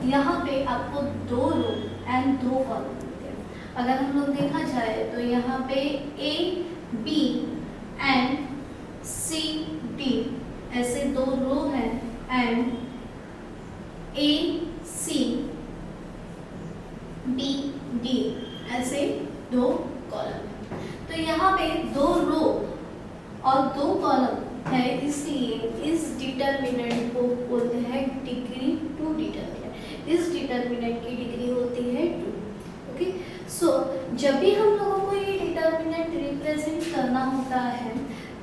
यहाँ पे आपको 2 रो एंड 2 कॉलम मिलते हैं। अगर हम लोग देखा जाए तो यहाँ पे A B and C D ऐसे 2 रो हैं and A C B D ऐसे 2 कॉलम हैं। तो यहाँ पे 2 रो और 2 कॉलम है, इसलिए इस डिटर्मिनेंट को बोलते हैं डिग्री 2 डिटर्मिनेंट। इस डिटर्मिनेंट की डिग्री होती है 2। ओके, सो जब भी हम लोगों को ये डिटर्मिनेंट रिप्रेजेंट करना होता है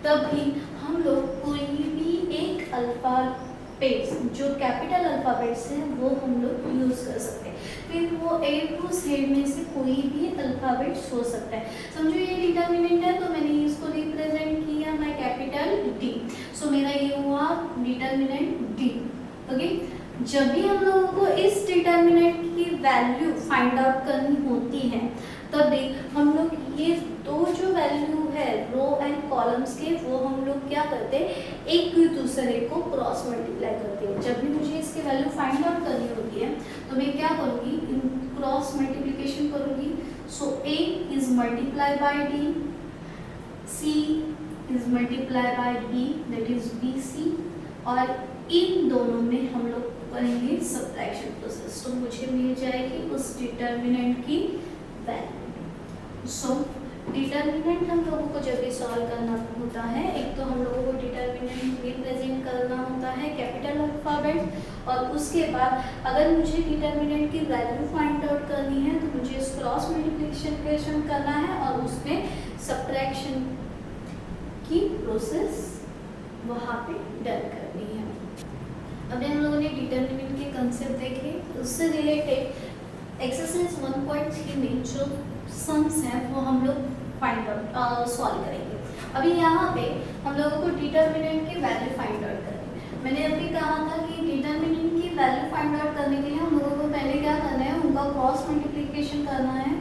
तब भी हम लोग कोई भी एक अल्फाबेट्स जो कैपिटल अल्फाबेट्स हैं वो हम लोग यूज़ कर सकते हैं। फिर वो ए टू जेड में से कोई भी अल्फाबेट्स हो सकता है। समझो ये डिटर्मिनेंट है तो मैंने इसको रिप्रेजेंट किया मैं कैपिटल डी, सो मेरा ये हुआ डिटर्मिनेंट डी। ओके, जब भी हम लोगों को इस डिटर्मिनेंट की वैल्यू फाइंड आउट करनी होती है तब भी हम लोग ये 2 जो वैल्यू है रो एंड कॉलम्स के वो हम लोग क्या करते हैं, एक दूसरे को क्रॉस मल्टीप्लाई करते हैं। जब भी मुझे इसकी वैल्यू फाइंड आउट करनी होती है तो मैं क्या करूँगी, क्रॉस मल्टीप्लिकेशन करूँगी। So A is multiply by D, C is multiply by B that is B C, और इन दोनों में हम लोग करेंगे सब्ट्रैक्शन प्रोसेस तो मुझे मिल जाएगी उस डिटर्मिनेंट की वैल्यू। सो डिटर्मिनेंट हम लोगों को जब भी सॉल्व करना होता है, एक तो हम लोगों को डिटर्मिनेंट रिप्रेजेंट करना होता है कैपिटल अल्फाबेट, और उसके बाद अगर मुझे डिटर्मिनेंट की वैल्यू फाइंड आउट करनी है तो मुझे इस क्रॉस मल्टीप्लिकेशन करना है और उसमें सब्ट्रैक्शन की प्रोसेस वहाँ पे डन करनी है। अभी हम लोगों ने डिटर्मिनेंट के कंसेप्ट देखे, उससे रिलेटेड एक्सरसाइज 1.3 में जो सम्स हैं वो हम लोग फाइंड आउट सॉल्व करेंगे। अभी यहाँ पे हम लोगों को डिटर्मिनेंट की वैल्यू फाइंड आउट करनी है। मैंने अभी कहा था कि डिटर्मिनेंट की वैल्यू फाइंड आउट करने के लिए हम लोगों को पहले क्या करना है, उनका क्रॉस मल्टीप्लिकेशन करना है।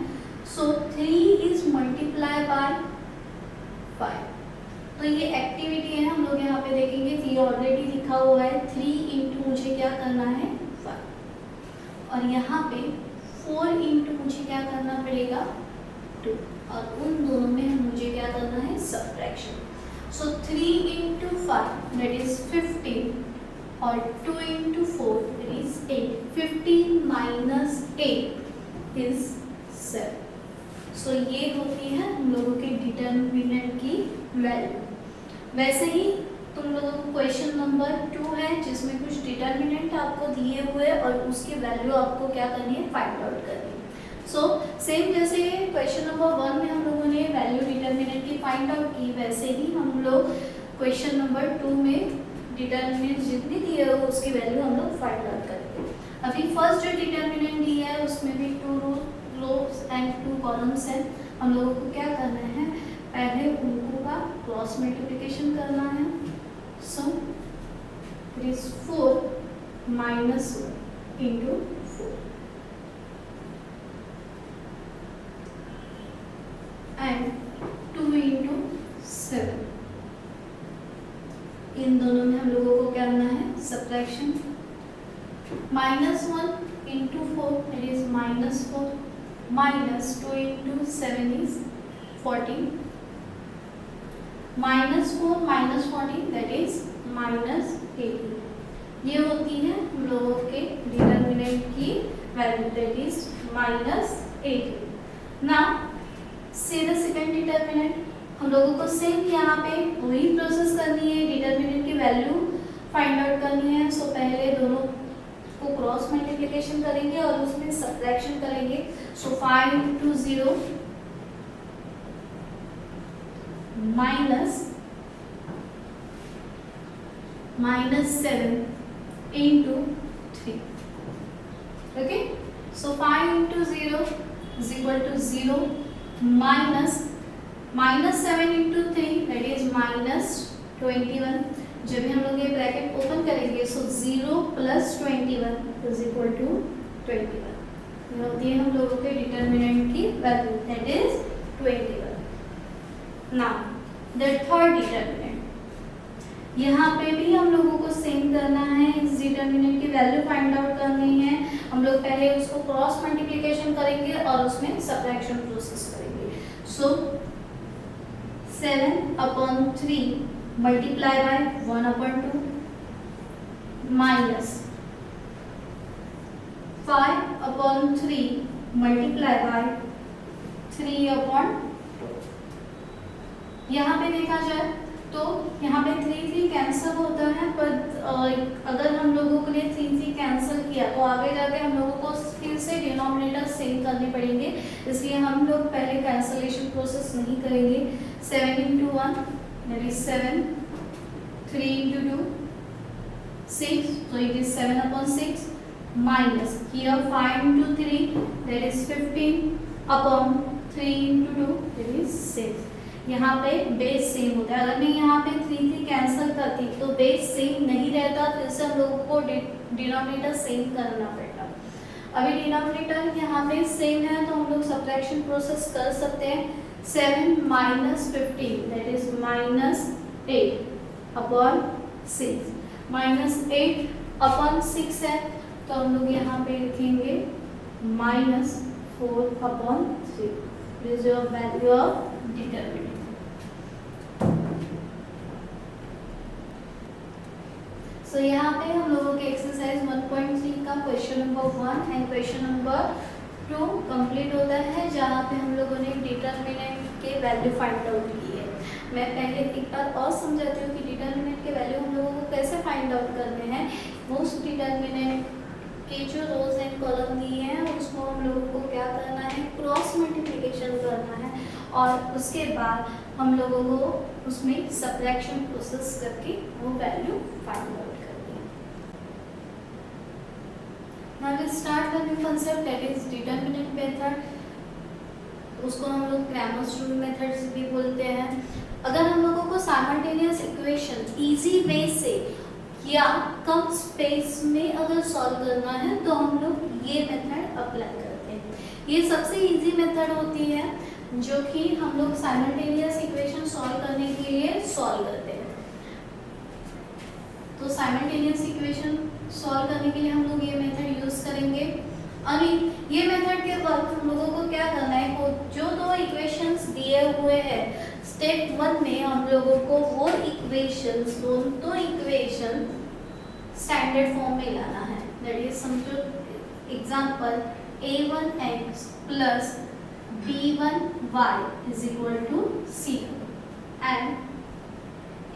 सो 3 इज मल्टीप्लाई बाय 5, तो ये एक्टिविटी है हम लोग यहाँ पे देखेंगे। ये ऑलरेडी लिखा हुआ है 3 इंटू मुझे क्या करना है 5, और यहाँ पे 4 इंटू मुझे क्या करना पड़ेगा 2, और उन दोनों में मुझे क्या करना है subtraction. So 3 into 5 that is 15 और 2 into 4 that is 8। 15 minus 8 is 7। सो ये होती है हम लोगों के डिटर्मिनेंट की वैल्यू। वैसे ही तुम लोगों को क्वेश्चन नंबर 2 है जिसमें कुछ डिटर्मिनेंट आपको दिए हुए और उसकी वैल्यू आपको क्या करनी है, फाइंड आउट करनी है। सो सेम जैसे क्वेश्चन नंबर 1 में हम लोगों ने वैल्यू डिटर्मिनेंट की फाइंड आउट की, वैसे ही हम लोग क्वेश्चन नंबर 2 में डिटर्मिनेंट जितनी दिए हो उसकी वैल्यू हम लोग फाइंड आउट करेंगे। अभी फर्स्ट जो डिटर्मिनेंट दिया है उसमें भी 2 रोज एंड 2 कॉलम्स है। हम लोगों को क्या करना है, पहले उनको का क्रॉस मल्टीप्लिकेशन करना है। So it is 4 minus 1 into 4 and 2 into 7। इन दोनों में हम लोगों को क्या करना है subtraction. -1 into 4 it is -4, -2 into 7 is 14, -4 minus 14 that is -18। ये होती है हम लोगों के डिटर्मिनेंट की value that is -18। Now see the second determinant. हम लोगों को सेम यहाँ पे वही प्रोसेस करनी है, डिटर्मिनेंट की वैल्यू फाइंड आउट करनी है। सो पहले दोनों को क्रॉस मल्टीप्लिकेशन करेंगे और उसमें सब्ट्रैक्शन करेंगे। सो 5 into 0 -7 into 3. Okay, so 5 into 0 is equal to 0 minus 7 into 3 that is -21। जब भी हम लोग ये ब्रैकेट ओपन करेंगे सो 0 प्लस 21 इज इक्वल टू 21। ये होती है हम लोगों के डिटर्मिनेंट की value, that is 21। Now the third determinant, यहाँ पे भी हम लोगों को सेम करना है, इस डिटर्मिनेंट की वैल्यू फाइंड आउट करनी है। हम लोग पहले उसको क्रॉस मल्टीप्लिकेशन करेंगे और उसमें सब्ट्रैक्शन प्रोसेस करेंगे। सो 7/3 multiply by 1/2 minus 5/3 multiply by 3/2। यहाँ पे देखा जाए तो यहाँ पे 3 कैंसिल होता है, पर अगर हम लोगों के लिए 3 कैंसिल किया तो आगे जाके हम लोगों को फिर से डिनोमिनेटर सेम करने पड़ेंगे, इसलिए हम लोग पहले कैंसिलेशन प्रोसेस नहीं करेंगे। 7 × 1 that is 7, 3 × 2 6, so it is 7/6 minus here 5 × 3 that is 15/3 × 2 that is 6। यहाँ पे बेस सेम होता है, अगर मैं यहाँ पे 3 कैंसिल करती तो बेस सेम नहीं रहता, फिर से हम लोगों को डिनोमिनेटर सेम करना पड़ेगा। अभी डिनोमिनेटर यहाँ पे सेम है तो हम लोग सब्ट्रैक्शन प्रोसेस कर सकते हैं। 7 - 15 दैट इज -8/6 -8/6 है तो हम लोग यहाँ पे लिखेंगे -4/3। This is your value of determinant. So यहाँ पे हम लोगों के एक्सरसाइज 1.3 का question number 1 and question number 2 complete होता है, जहाँ पे हम लोगों ने डिटरमिनेंट के वैल्यू फाइंड आउट की है। मैं पहले एक बार और समझाती हूँ कि डिटरमिनेंट के वैल्यू हम लोगों को कैसे फाइंड आउट करने हैं। मोस्ट डिटरमिनेंट के जो रोज एंड कॉलम दिए हैं उसको हम लोगों को क्या करना है, क्रॉस मल्टीप्लिकेशन करना है और उसके बाद हम लोगों को उसमें सब्ट्रैक्शन प्रोसेस करके वो वैल्यू फाइंड आउट करनी है। Now let's start the new concept that is determinant method. उसको हम लोग क्रैमर्स रूल मेथड्स भी बोलते हैं। अगर हम लोगों को साइमल्टेनियस इक्वेशन इजी वे से या कम स्पेस में अगर सॉल्व करना है तो हम लोग ये मेथड अप्लाई करते हैं। ये सबसे इजी मेथड होती है जो कि हम लोग साइमल्टेनियस इक्वेशन सॉल्व करने के लिए सॉल्व करते हैं। तो साइमल्टेनियस इक्वेशन सॉल्व करने के लिए हम लोग ये मेथड यूज करेंगे। अभी ये मेथड के वक्त हम लोगों को क्या करना है, जो दो इक्वेशंस दिए हुए हैं स्टेप 1 में हम लोगों को वो इक्वेशंस, दोनों इक्वेशन स्टैंडर्ड फॉर्म में लाना है। दैट इज समझो example a1x plus b1y is equal to c2 and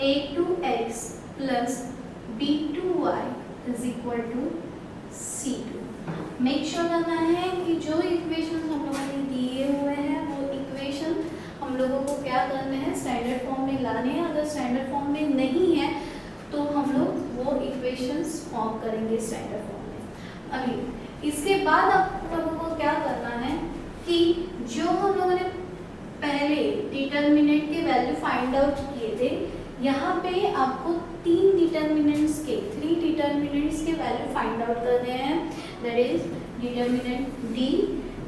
a2x plus b2y is equal to c2। Make sure करना है कि जो इक्वेशन हम लोगों ने दिए हुए हैं वो इक्वेशन हम लोगों को क्या करने हैं, स्टैंडर्ड फॉर्म में लाने हैं। अगर स्टैंडर्ड फॉर्म में नहीं है तो हम लोग वो इक्वेशंस फॉर्म करेंगे स्टैंडर्ड फॉर्म में। अभी इसके बाद आप लोगों को क्या करना है कि जो हम लोगों ने पहले डिटरमिनेंट के वैल्यू फाइंड आउट किए थे, यहाँ पे आपको 3 डिटरमिनेंट्स के वैल्यू फाइंड आउट करने हैं। That is determinant d,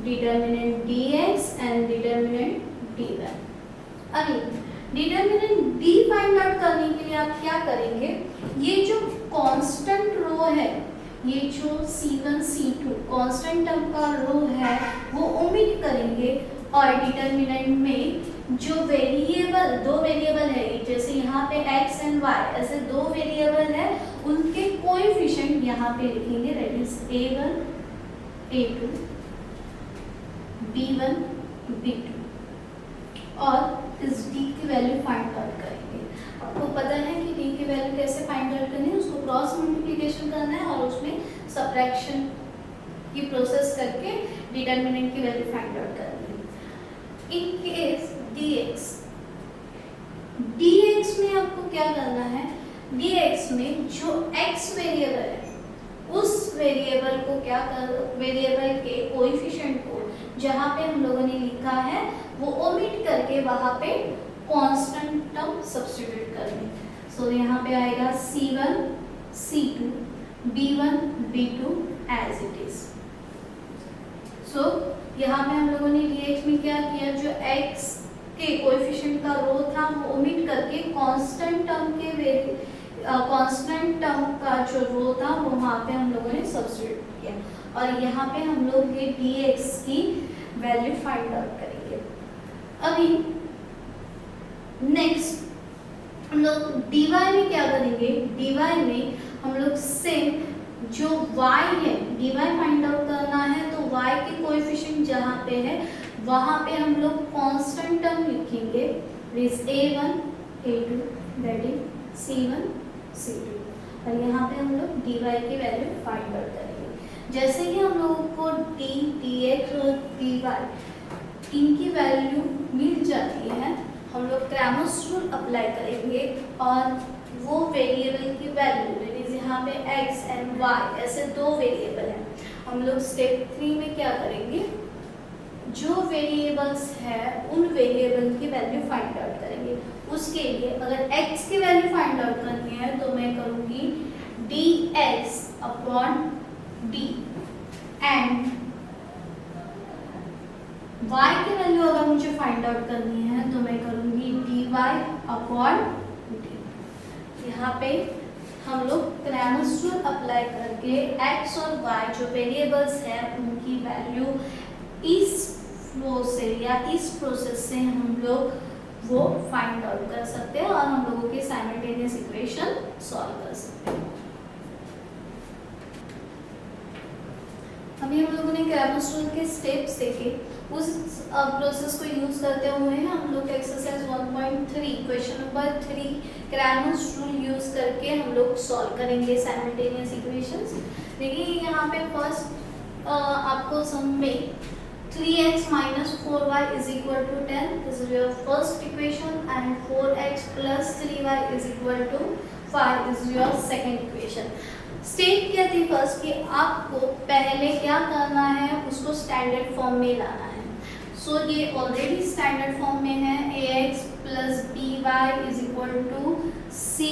determinant dx and determinant dy। अभी डिटरमिनेंट d फाइंड आउट करने के लिए आप क्या करेंगे, ये जो कांस्टेंट रो है, ये जो c1 c2 कांस्टेंट टर्म का रो है वो ओमिट करेंगे और डिटरमिनेंट में जो वेरिएबल, दो वेरिएबल है जैसे यहाँ पे x एंड y, ऐसे दो वेरिएबल है उनके कोएफिशिएंट यहाँ पे लिखेंगे। That is a1 a2 b1 b2 और इस d की वैल्यू फाइंड आउट करेंगे। आपको पता है कि d की वैल्यू कैसे फाइंड आउट करनी है, उसको क्रॉस मल्टीप्लिकेशन करना है और उसमें सब्ट्रैक्शन की प्रोसेस करके डिटरमिनेंट की वैल्यू फाइंड आउट करनी है। इन केस dx में आपको क्या करना है, dx में जो x वेरिएबल है उस वेरिएबल को क्या कर, वेरिएबल के कोएफिशिएंट को जहाँ पे हम लोगों ने लिखा है वो ओमिट करके वहाँ पे कांस्टेंट टर्म सब्स्टिट्यूट करनी। सो यहाँ पे आएगा c1 c2 b1 b2 as it is. सो यहाँ पे हम लोगों ने dx में क्या किया, जो x के कोएफिशिएंट का रो था वो ओमिट करके कांस्टेंट टर्म का जो रो था वो वहाँ पे हम लोगों ने सब्स्टिट्यूट किया, और यहाँ पे हम लोग ये dx की वैल्यू फाइंड आउट करेंगे। अभी नेक्स्ट हम लोग dy में क्या करेंगे, dy में हम लोग सेम जो y है, dy फाइंड आउट करना है तो y के कोएफिशिएंट जहाँ पे है वहाँ पे हम लोग कांस्टेंट टर्म लिखेंगे, is a1 a2 that is c1 c2, और यहाँ पे हम लोग dy की वैल्यू फाइंड आउट करेंगे। जैसे ही हम लोगों को d dx और dy इनकी वैल्यू मिल जाती है, हम लोग क्रैमर्स रूल अप्लाई करेंगे और वो वेरिएबल की वैल्यू यहाँ पे x एंड y ऐसे दो वेरिएबल हैं, हम लोग स्टेप 3 में क्या करेंगे, जो वेरिएबल्स है उन वेरिएबल की वैल्यू फाइंड आउट करेंगे। उसके लिए अगर x की वैल्यू फाइंड आउट करनी है तो मैं करूँगी dx upon d, and y की वैल्यू अगर मुझे फाइंड आउट करनी है तो मैं करूँगी dy अपॉन d। यहाँ पे हम लोग क्रैमर्स रूल अप्लाई करके x और y जो वेरिएबल्स हैं उनकी वैल्यू इस फ्लो से या इस प्रोसेस से हम लोग वो फाइंड आउट कर सकते हैं और हम लोगों के साइमल्टेनियस इक्वेशन सॉल्व कर सकते हैं। अभी हम लोगों ने क्रैमर्स रूल के स्टेप्स देखे, उस प्रोसेस को यूज करते हुए हम लोग exercise 1.3 question number 3 Cramer's rule use करके हम लोग सॉल्व करेंगे साइमल्टेनियस इक्वेशंस। देखिए यहाँ पे फर्स्ट आपको सम में 3x minus 4y is equal to 10 this is your first equation, and 4x plus 3y is equal to 5 is your second equation। Step क्या थी फर्स्ट कि आपको पहले क्या करना है, उसको स्टैंडर्ड फॉर्म में लाना है। सो ये ऑलरेडी स्टैंडर्ड फॉर्म में है, ax plus by is equal to c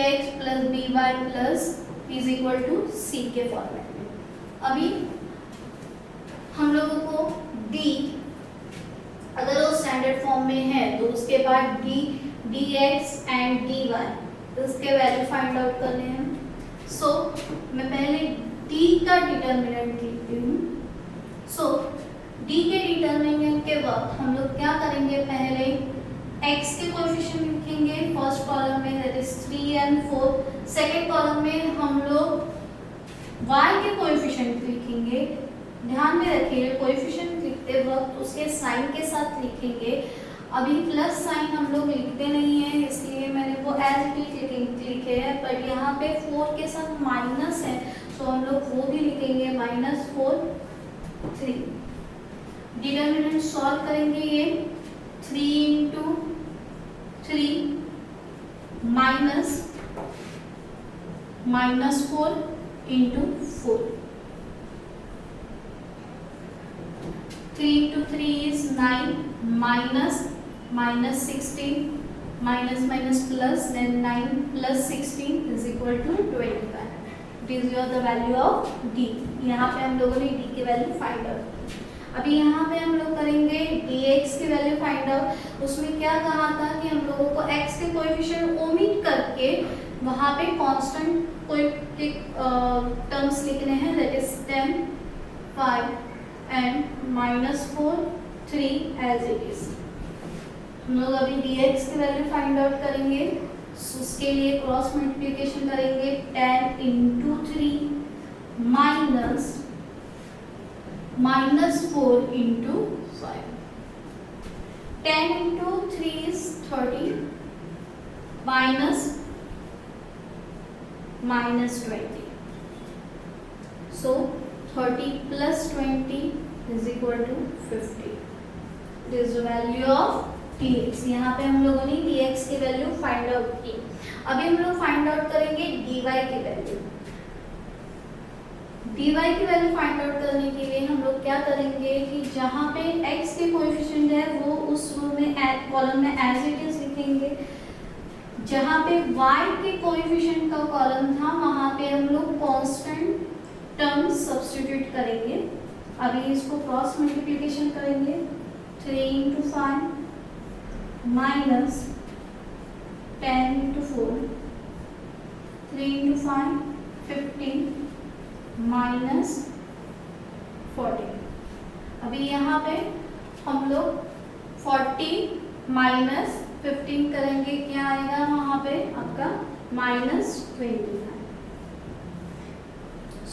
ax plus by plus is equal to c के फॉर्मेट में। अभी हम लोगों को d अगर वो स्टैंडर्ड फॉर्म में है तो उसके बाद dx एंड dy उसके वैल्यू फाइंड आउट करने हैं। सो मैं पहले d का डिटर्मिनेंट लिखती हूँ। सो d के डिटर्मिनेंट के वक्त हम लोग क्या करेंगे, पहले x के कोएफिशिएंट लिखेंगे फर्स्ट कॉलम में that is 3 and 4, second column में हम लोग y के कोएफिशिएंट लिखेंगे। ध्यान में रखिए कोएफिशिएंट लिखते वक्त उसके साइन के साथ लिखेंगे। अभी प्लस साइन हम लोग लिखते नहीं है इसलिए मैंने वो एज इट इज लिखे हैं, पर यहाँ पे 4 के साथ माइनस है तो हम लोग वो भी लिखेंगे -4 3। डिटर्मिनेंट सॉल्व करेंगे, ये 3 × 3 minus -4 × 4, 3 × 3 is 9 -16 minus plus then 9 plus 16 is equal to 25। It is your the value of d। यहाँ पे हम लोगों ने d की वैल्यू फाइंड आउट। अभी यहाँ पे हम लोग करेंगे dx की वैल्यू फाइंड आउट। उसमें क्या कहा था कि हम लोगों को x के कोएफिशिएंट ओमिट करके वहाँ पे कांस्टेंट कोई टर्म्स लिखने हैं that is 10 5 and -4 3 as it is. हम लोग अभी dx की वैल्यू फाइंड आउट करेंगे, उसके लिए क्रॉस मल्टीप्लिकेशन करेंगे 10 × 3 minus -4 × 5, 10 × 3 is 30 minus -20, so 30 plus 20 is equal to 50। This is the value of dx। यहाँ पे हम लोगों ने dx की वैल्यू फाइंड आउट की। अभी हम लोग फाइंड आउट करेंगे dy की वैल्यू। dy की वैल्यू फाइंड आउट करने के लिए हम लोग क्या करेंगे कि जहाँ पे x के कोएफिशिएंट है वो उस रो में कॉलम में एज इट इज लिखेंगे। जहाँ पे y के कोएफिशिएंट का कॉलम था वहाँ पे हम सब्स्टिट्यूट करेंगे। अभी इसको क्रॉस मल्टीप्लिकेशन करेंगे, 3 into 5 minus 10 into 4, 3 into 5 15 minus 40। अभी यहाँ पे हम लोग 40 माइनस 15 करेंगे, क्या आएगा वहाँ पे आपका -25।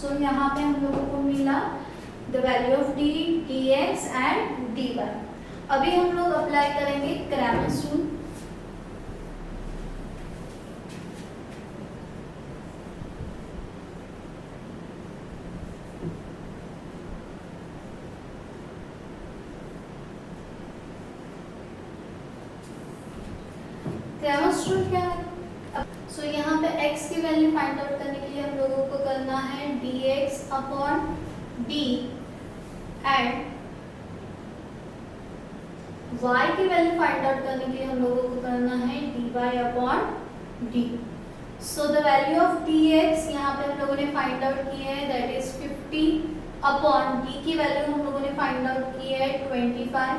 सो यहाँ पे हम लोगों को मिला the value of D, D X and D Y. अभी हम लोग अप्लाई करेंगे क्रैमर्स रूल। क्रैमर्स रूल क्या है? सो यहाँ पे x की वैल्यू फाइंड आउट करने के लिए हम लोगों को करना है dx upon d and y की वैल्यू फाइंड आउट करने के लिए हम लोगों को करना है dy upon d। So the value of dx यहाँ पे हम लोगों ने फाइंड आउट की है, दैट इज 50 अपॉन d की वैल्यू हम लोगों ने फाइंड आउट की है 25।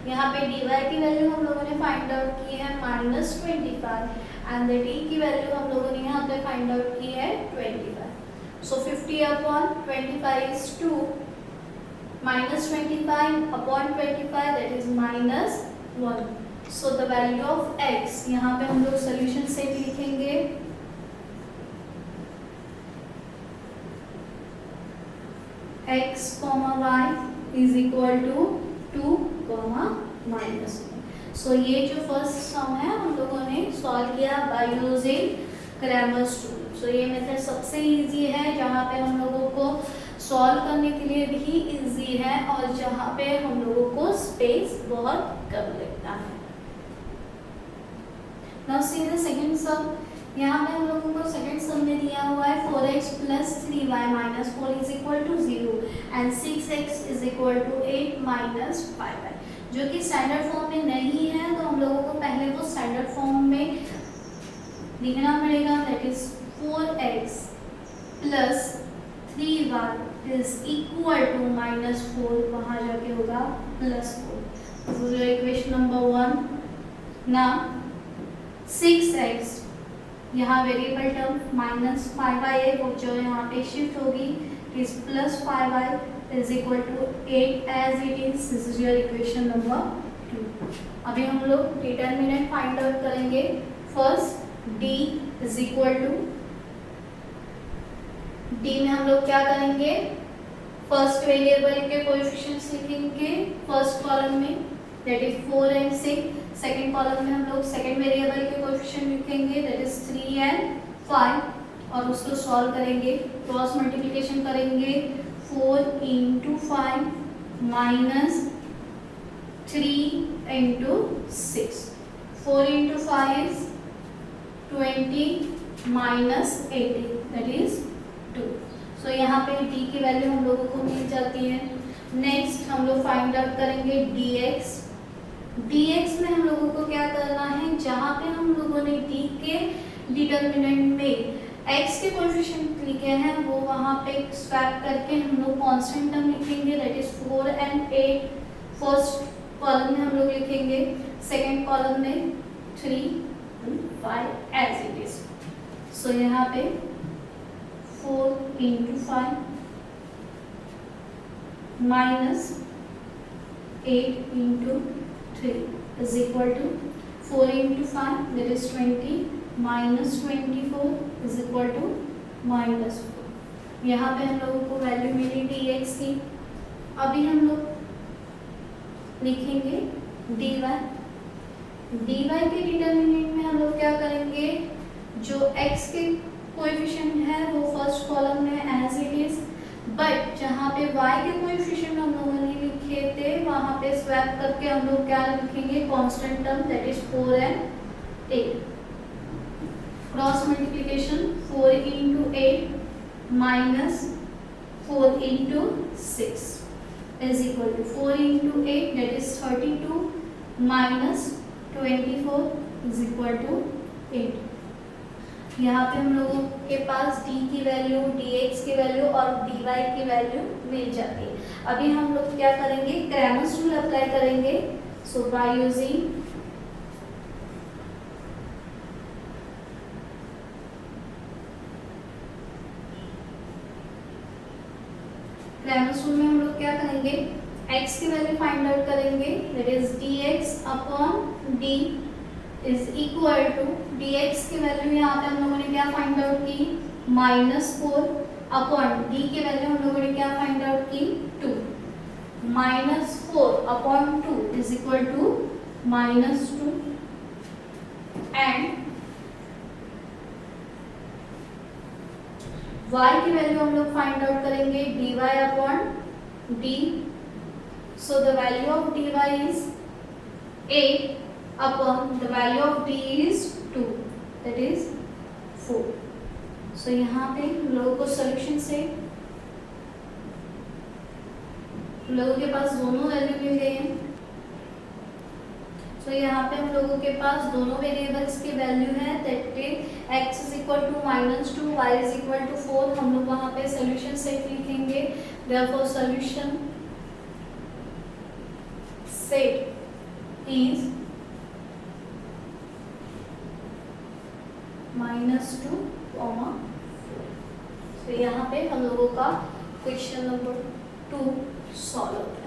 यहाँ पे dy की वैल्यू हम लोगों ने फाइंड आउट की है -25 एंड द d की वैल्यू हम लोगों ने यहाँ पे फाइंड आउट की है 25। सो 50 upon 25 is 2, -25 upon 25 that is -1। So the value of x, यहाँ पे हम लोग सोल्यूशन से भी लिखेंगे x, y is equal to 2, -1। So ये जो फर्स्ट सम है हम लोगों ने सॉल्व किया बाय यूजिंग क्रैमर्स रूल। सो ये मेथड सबसे इजी है, जहाँ पे हम लोगों को सॉल्व करने के लिए भी इजी है और जहाँ पे हम लोगों को स्पेस बहुत कम लगता है। नाउ सी द सेकंड सम। यहाँ पे हम लोगों को सेकंड सम में दिया हुआ है 4x + 3y - 4 is equal to 0 and 6x is equal to 8 - 5y, जो कि स्टैंडर्ड फॉर्म में नहीं है, तो हम लोगों को पहले वो स्टैंडर्ड फॉर्म में लिखना पड़ेगा, that is 4x + 3y is equal to -4, वहाँ जाके होगा +4। This is your equation number 1। Now 6x, यहाँ वेरिएबल टर्म -5y है, वो जो यहाँ पे शिफ्ट होगी, is +5y is equal to 8 as it is। This is your equation number 2। अभी हम लोग डिटरमिनेंट फाइंड आउट करेंगे। First d is equal to, d में हम लोग क्या करेंगे, फर्स्ट वेरिएबल के कोएफिशिएंट्स लिखेंगे फर्स्ट कॉलम में, that is 4 and 6। Second column में हम लोग सेकंड वेरिएबल के कोएफिशिएंट लिखेंगे, दैट इज 3 एंड 5 और उसको सॉल्व करेंगे, क्रॉस मल्टीप्लिकेशन करेंगे। 4 into 5 minus 3 into 6. 4 into 5 is 20 minus 80, that is 2. So यहाँ पे d की वैल्यू हम लोगों को मिल जाती है। नेक्स्ट हम लोग फाइंड आउट करेंगे dx। dx में हम लोगों को क्या करना है, जहाँ पे हम लोगों ने d के डिटरमिनेंट में x के कोएफिशिएंट लिखे हैं, वो वहाँ पे स्वैप करके हम लोग कांस्टेंट टर्म लिखेंगे, that is 4 and 8। First column में हम लोग लिखेंगे, सेकंड कॉलम में 3 and 5 एज इट इज। सो यहाँ पे 4 into 5 minus 8 into 3 is equal to 4 into 5, that is 20 minus 24 is equal to -4। यहाँ पे हम लोगों को वैल्यू मिली dx की। अभी हम लोग लिखेंगे dy। dy के डिटरमिनेंट में हम लोग क्या करेंगे, जो x के कोएफिशिएंट है वो फर्स्ट कॉलम में एज इट इज, बट जहाँ पे y के कोएफिशिएंट हम लोगों ने लिखे थे वहाँ पे स्वैप करके हम लोग क्या लिखेंगे, constant term, that is 4 and 8। Cross multiplication 4 into 8 minus 4 into 6 is equal to 4 into 8, that is 32 minus 24 is equal to 8। यहाँ पे हम लोगों के पास d की वैल्यू, dx की वैल्यू और dy की वैल्यू मिल जाती है। अभी हम लोग क्या करेंगे, क्रैमर्स रूल अप्लाई करेंगे। So by using Cramer's rule में हम लोग क्या करेंगे, x की वैल्यू फाइंड आउट करेंगे, that is dx upon d is equal to, dx की वैल्यू यहाँ पे हम लोगों ने क्या फाइंड आउट की, -4 अपॉन d की वैल्यू हम लोगों ने क्या फाइंड आउट की, 2। -4 upon 2 is equal to -2 and y की वैल्यू हम लोग फाइंड आउट करेंगे dy upon d। So the value of dy is 8 upon the value of d is 2, that is 4। so यहाँ पे हम लोगों को सॉल्यूशन से हम लोगों के पास दोनों वैल्यू मिल गए हैं। so यहाँ पे हम लोगों के पास दोनों वेरिएबल्स की वैल्यू है, that is x is equal to -2, y is equal to 4। हम लोग वहाँ पे सॉल्यूशन सेट लिखेंगे, देयरफॉर सॉल्यूशन सेट इज -2, 4। तो यहाँ पे हम लोगों का क्वेश्चन नंबर 2 सॉल्व होता है।